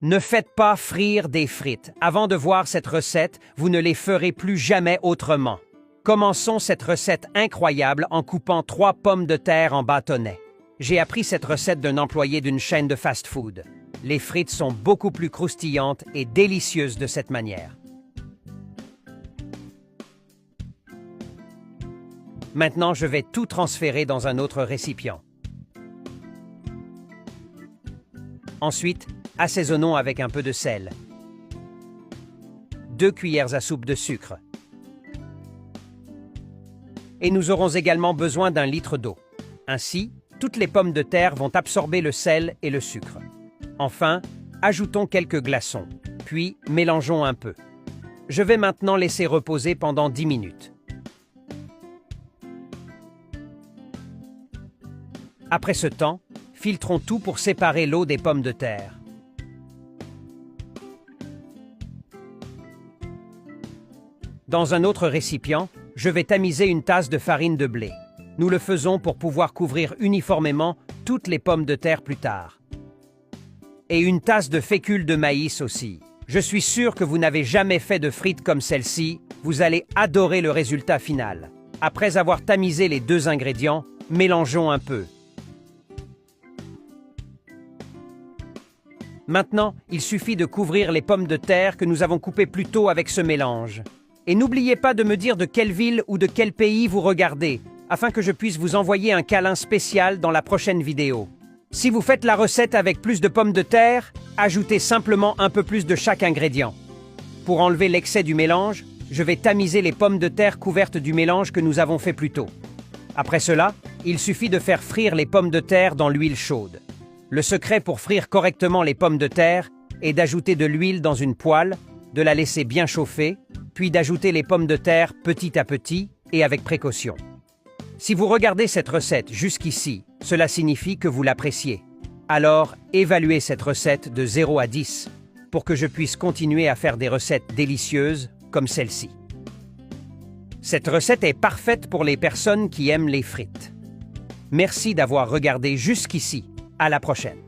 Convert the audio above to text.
Ne faites pas frire des frites. Avant de voir cette recette, vous ne les ferez plus jamais autrement. Commençons cette recette incroyable en coupant 3 pommes de terre en bâtonnets. J'ai appris cette recette d'un employé d'une chaîne de fast-food. Les frites sont beaucoup plus croustillantes et délicieuses de cette manière. Maintenant, je vais tout transférer dans un autre récipient. Ensuite, assaisonnons avec un peu de sel. 2 cuillères à soupe de sucre. Et nous aurons également besoin d'1 litre d'eau. Ainsi, toutes les pommes de terre vont absorber le sel et le sucre. Enfin, ajoutons quelques glaçons, puis mélangeons un peu. Je vais maintenant laisser reposer pendant 10 minutes. Après ce temps, filtrons tout pour séparer l'eau des pommes de terre. Dans un autre récipient, je vais tamiser une tasse de farine de blé. Nous le faisons pour pouvoir couvrir uniformément toutes les pommes de terre plus tard. Et une tasse de fécule de maïs aussi. Je suis sûr que vous n'avez jamais fait de frites comme celle-ci, vous allez adorer le résultat final. Après avoir tamisé les 2 ingrédients, mélangeons un peu. Maintenant, il suffit de couvrir les pommes de terre que nous avons coupées plus tôt avec ce mélange. Et n'oubliez pas de me dire de quelle ville ou de quel pays vous regardez, afin que je puisse vous envoyer un câlin spécial dans la prochaine vidéo. Si vous faites la recette avec plus de pommes de terre, ajoutez simplement un peu plus de chaque ingrédient. Pour enlever l'excès du mélange, je vais tamiser les pommes de terre couvertes du mélange que nous avons fait plus tôt. Après cela, il suffit de faire frire les pommes de terre dans l'huile chaude. Le secret pour frire correctement les pommes de terre est d'ajouter de l'huile dans une poêle, de la laisser bien chauffer, puis d'ajouter les pommes de terre petit à petit et avec précaution. Si vous regardez cette recette jusqu'ici, cela signifie que vous l'appréciez. Alors, évaluez cette recette de 0 à 10 pour que je puisse continuer à faire des recettes délicieuses comme celle-ci. Cette recette est parfaite pour les personnes qui aiment les frites. Merci d'avoir regardé jusqu'ici. À la prochaine.